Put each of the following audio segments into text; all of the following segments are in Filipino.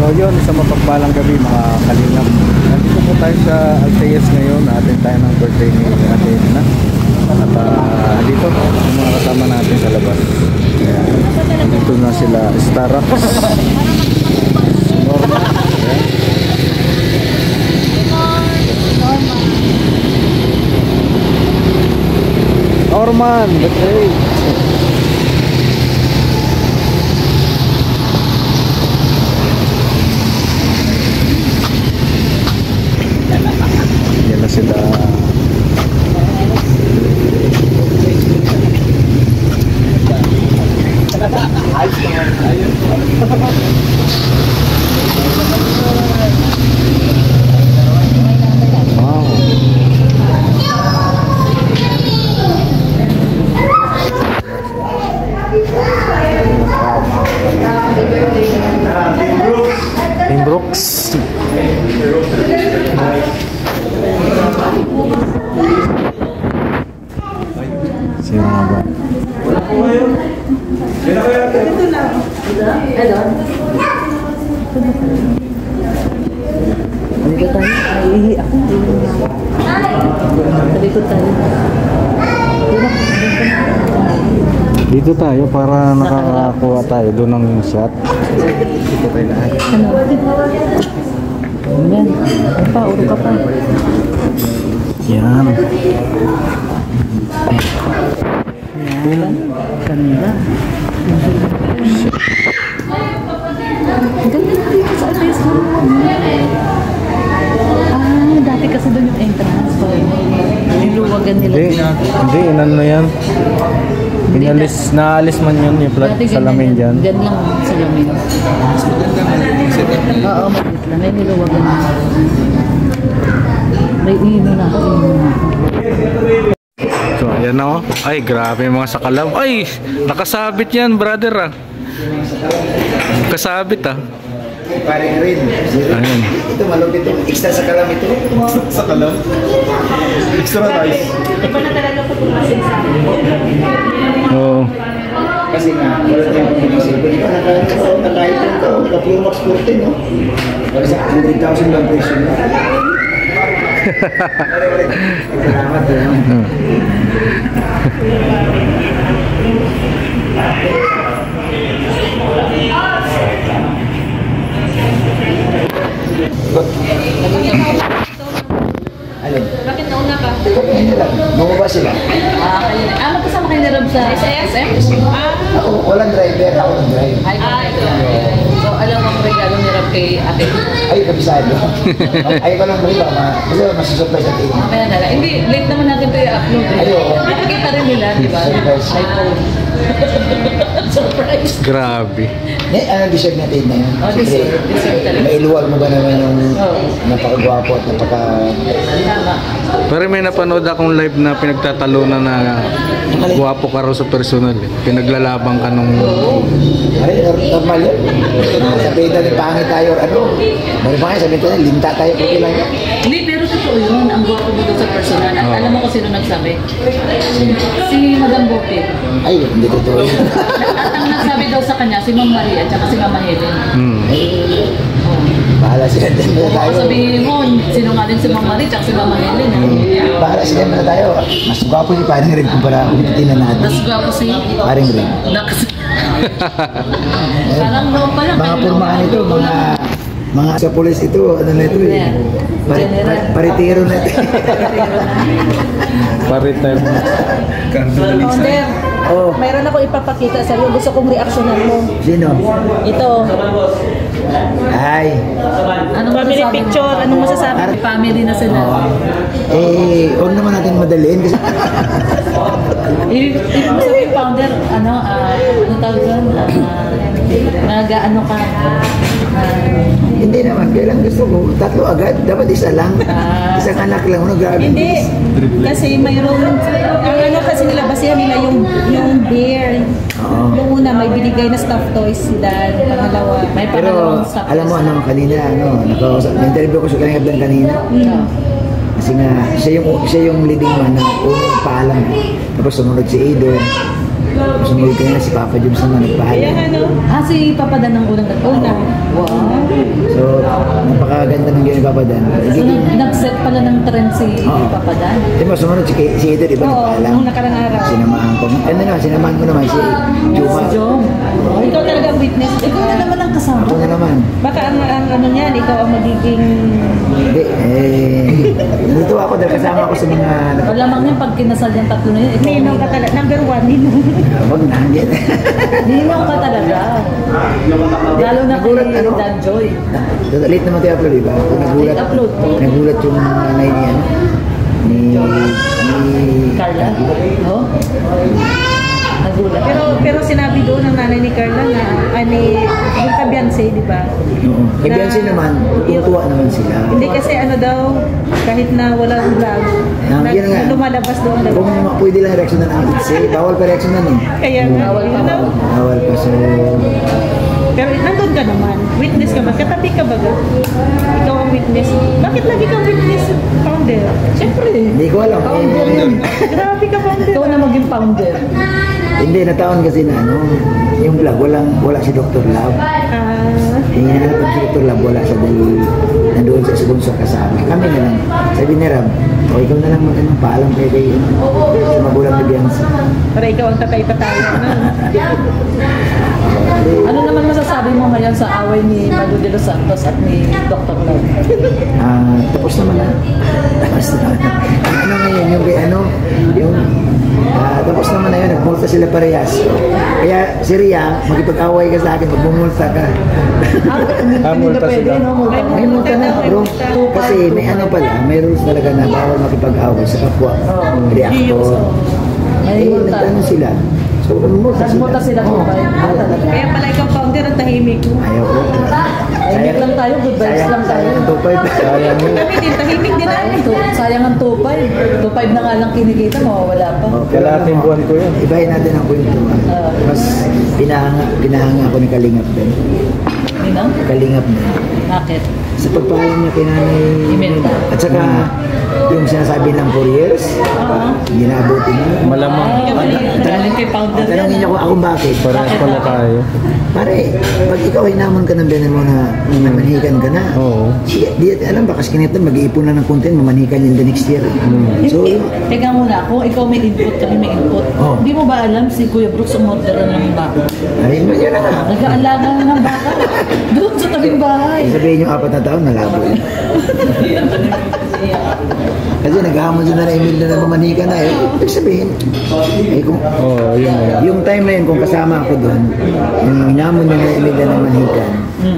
So yun, isang mapagpalang gabi mga kalingap. Nandito po tayo sa Alteas ngayon. Atin tayo ng birthday ni Ate Edna. At dito yung mga kasama natin sa labas. Dito na sila Starrocks, Norma. Norman, the great. Yan na sila. Wow. Team Brooks. Sino nga ba? Dito tayo. Naiihi ako. Dito tayo. Dito tayo para nakakakuha tayo doon ng shot. Dito tayo lahat. Ano? Yan. Pa, uro ka pa. Yan. Yan. Ganda. Ganda dito sa address mo. Dati kasi doon yung entrance. Niluwagan nila. Hindi, inan na yan. Naalis man yun yung salamin dyan. Gan lang salamin. Oo, maliit lang. May niluwagan na. May ino na ako. So, ayan na oh. Ay, grabe yung mga sakalaw. Ay, nakasabit yan, brother ah. Nakasabit ah. Paring rin. Ayun. Ito malupit ito. Extra sa kalam ito. Sa kalam? Extra nice. Iba na talaga po tumasin sa akin. Oo. Kasi nga, wala tayong pinisilipin. Ikaw, naka-item ka. Naka-Pure Max 14, no? Wala sa 100,000 lang presyo, no? Salamat, no? Alin? Bakit nauna ka? Bumaba sila. Magkasama kayo ni Rob sa SM? Ako, walang driver. Ako ng drive. So, alam mo ang regalo ni Rob kay ate? Ay, kabisado. Ay, ko lang rin ba? Kasi masusurprise sa team. Mamaya na lang. Hindi, late naman natin ito i-upload. Ayaw. Nakikita rin nila, di ba? Surprise. iPhone. Surprise. Grabe. Deserve natin na yun. Oh, deserve talaga. Mailuwag mo ba naman yung napakagwapo at Tama. Pero may napanood akong live na pinagtatalunan na guwapo ka raw sa personal eh. Pinaglalabang ka nung... Ay, normal yun. Sabihin natin pangit tayo, ano? Meron ba kayo sabihin ko na, linta tayo, okay lang yun. Hindi, pero totoo yun. Ang gwapo mo doon sa personal. At alam mo kung sino nagsabi? Si Madam Bope. Ay, hindi totoo yun. At ang nagsabi daw sa kanya, si Ma'am Maria at saka si Mama Helen. Bahala sila din na tayo. Baka sabihin mo, sino nga din si Ma'am Maria at si Mama Helen. Bahala sila na tayo. Mas gwapo yung paring rin kumpara kumitinan natin. Mas gwapo si... Paring rin. Parang noon pa lang. Mga purmahan ito, mga sa pulis ito, ano na ito eh. Paritero na ito. Paritel. Founder, Oh. mayroon ako ipapakita sa iyo. Gusto kong reaksyonan mo. Sino? Ito. Ay. Anong family picture? Anong masasabi? Family na sila. Huwag naman natin madaliin kasi Ibig mo sabihin, founder, ano tawag doon? Nag-ano ka? hindi naman, kailang gusto ko, tatlo agad, dapat isa lang. Isang anak lang, grabe. Hindi. Kasi mayroon, ang ano kasi nila, basihan nila yung bear. Oo. Yung una, may binigay na stuffed toys sila. Pangalawa, may Pero pangalawang stuffed alam mo toys. ano kanina, nakausap, na-interview ko sa Kalingap lang kanina. Kasi nga, siya yung leading man na unang paalam. Tapos sumunod si Ido. Sumunod ka na si Papa Jobs na Kaya nagpahal. ano, Si Papa Dan ang unang nagpuna. Wow. So, napakaganda ng ginawa ni Papa Dan. So, nag-set pala ng trend si Oo. Papa Dan. Di ba, sumunod si Ito, di ba? oo, Nagpaalam. nung nakarang araw. Sinamahan ko. Ano na, sinamahan ko naman si Juma. Si Jom. Ikaw talaga ang witness. Ikaw na naman ang kasama. Ako na naman. Baka ang ano niyan, ikaw ang magiging... Hindi, dito ako dahil kasama ako sa mga... Malamang yung pag kinasal yung tatlo na yun, ikaw Ninong ka talaga. Number 1, ninong. Wag na, hindi. Ninong ka talaga. Lalo na kay Nagulat, ano? Dan Joy. Late naman tayo upload, di ba? Nagulat, Late upload to. nagulat yung nanay niya. Ni Carla. Oh? Nagulat. Pero sinabi doon ng nanay ni Carla na, yung kabiyanse, di ba? Oo. Kay Beyonce naman, tutuwa naman sila. Hindi kasi ano daw, kahit na walang vlog, Yun nga. lumalabas doon. Kung pwede lang reaction na ng kasi bawal pa reaction na nun. Kaya nga, Bawal pa, yun daw. Bawal pa, so... Pero nandun ka naman, witness ka man, katabi ka baga. Ikaw ang witness. Bakit lagi kang witness, founder? Siyempre. Hindi ko alam. Grabe ka, founder. Ikaw na maging founder. Hindi, nataon kasi na ano, yung vlog, wala si Dr. Love. Hinahanap si Dr. Love, wala siya dahil nandoon sa sponsor kasama. Kami na lang. Sabi ni Rab, o ikaw na lang paalam kayo sa magulang ni Beyonce. Para ikaw ang tatay-tatay. Ano naman masasabi mo ngayon sa away ni Malu de los Santos at ni Dr. Love? Tapos naman na. Tapos naman na. Ano ngayon, tapos naman na yun, nagmulta sila parehas. Kaya si Ria, makipag-away ka sa akin, magmumulta ka. Hindi na multa pwede, sila. no? Multa. May multa na, bro. Kasi may ano pala, may rules talaga na bawal makipag-away sa kapwa. Reactor. May multa. Nagtano sila. So, Nagmulta sila po ba? Talaga. Kaya pala ikaw founder ang tahimik mo. Ayaw ko. Tahimik lang tayo, good vibes lang tayo. Sayang, tupay. Sayang. Kami din, tahimik din namin. Sayang ang 2.5. 2.5 na nga lang kinikita, mawawala pa. Kalating buwan ko yun. Ibahin natin ang kwento. Mas pinahanga ako ni Kalingap din. Ninang? Kalingap din. Bakit? Sa pagpaalam niya kay Nanay Imelda. At saka yung sinasabi ng 4 years, ginabuti niya. Malamang. Galing kay founder Tanungin niya kung bakit. Parehas pala tayo. Pare, pag ikaw ay namon ka ng biyanan mo na manhikan ka na, Oo. di alam ba, kasi kinita mag-iipon na ng content, mamanhikan yun the next year. So, Teka muna, kung ikaw may input, kami may input. Oh. Hindi mo ba alam si Kuya Brooks umorder ng baka? ay, yun na nga. Nag-aalaga na ng baka. Doon sa tabing bahay. Sabihin yung 4 na taon, nalabo yun. Kasi naghahamon din na Emil na mamanhikan na eh. Ibig sabihin, kung, Oo, yun na yun. yung time na yun, kung kasama ako doon, yung hinamon niya na Emil na mamanhikan,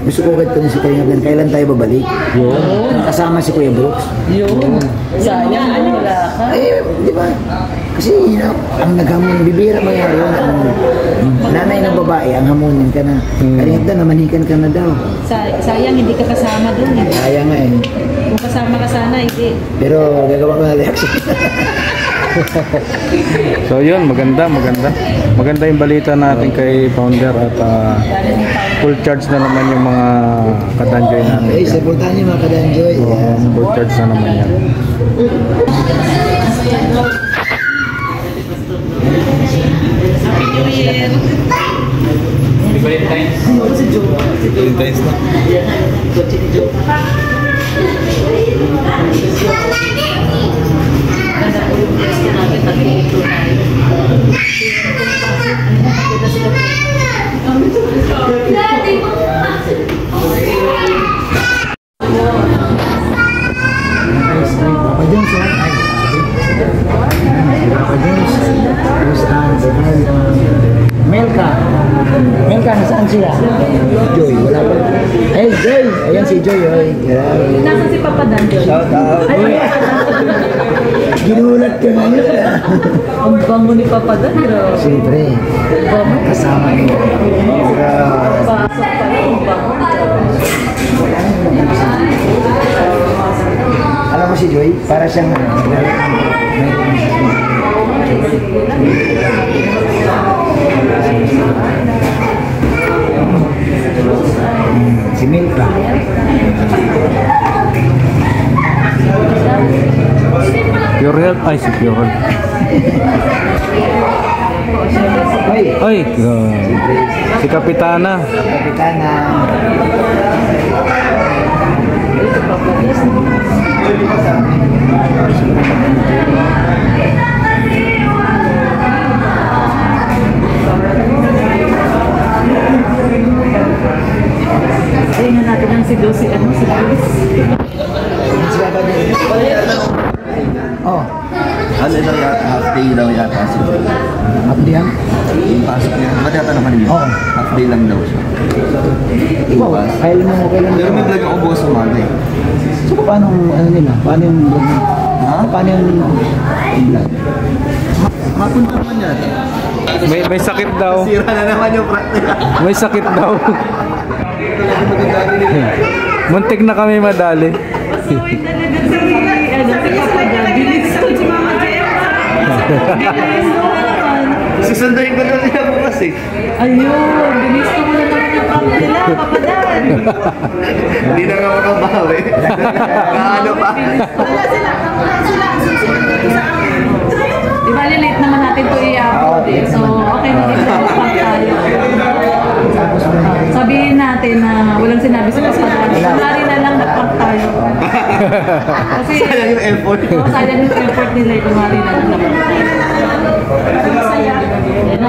gusto ko agad ko na si Kalingap na kailan tayo babalik? Yun. Kasama si Kuya Brooks. Yun. Sayang, wala ka. Ay, di ba? Kasi ang naghamon, bibira mangyari yun. Ang nanay ng babae, ang hamunin ka na. Kalingap na, namanhikan ka na daw. Sayang, hindi ka kasama doon. Kaya nga eh. Kung kasama ka sana, hindi. Pero gagawa ko na reaction. So yun, maganda. Maganda yung balita natin kay founder at full charge na naman yung mga kadanjoy natin. Okay, supportahan niyo mga kadanjoy. Oo, full charge na naman yan. Ganda po yung guest natin, nag-iipro tayo. Papa Jones, ay, Papa Jones, tapos Melka. Melka, nasaan sila? Joy, wala pa. Hey, Joy! Ayan si Joy, oy. Grabe. Nasaan si Papa Dan? Shout out. Ginulat ka ngayon. Ang bango ni Papa Dan, bro. Siyempre, kasama niyo. Grabe. Pasok pa lang, ang bango. Alam mo si Joy, para siyang si Milka. Pure Health, ay si Pure Health. Ay, si Kapitana. Kapitana. Tingnan natin ang si Lucy, si Lucy. Oh, Ano daw yata, half day daw yata siguro. hapdi yan. Yung pasok niya, ba't yata naman niya? Oo. Half day lang daw siya. Wow, kailan mo kailan Pero may vlog ako bukas umaga eh. So, paano, ano nila? Paano yung vlog? Ha? Paano yung vlog? Mapunta naman yata. May sakit daw. Sira na naman yung practice. May sakit daw. Muntik na kami madali. Pasukin talaga si Papa Dad. Bilis ko si Mama JM. Bilis ko naman. Susunduin ko na siya bukas eh. Ayun, bilis ko muna naman yung prank nila, Papa Dad. Hindi na nga makabawi. Ano pa? Wala sila. Susunod dito sa amin. Di ba, late naman natin ito i-upload eh. So, okay na din na prank tayo. Sabihin natin na walang sinabi sa kasalanan. Kunwari na lang na-prank tayo. Kasi, Sayang yung effort. sayang yung effort nila eh. Kunwari na lang na-prank tayo. Masaya. Ayan na.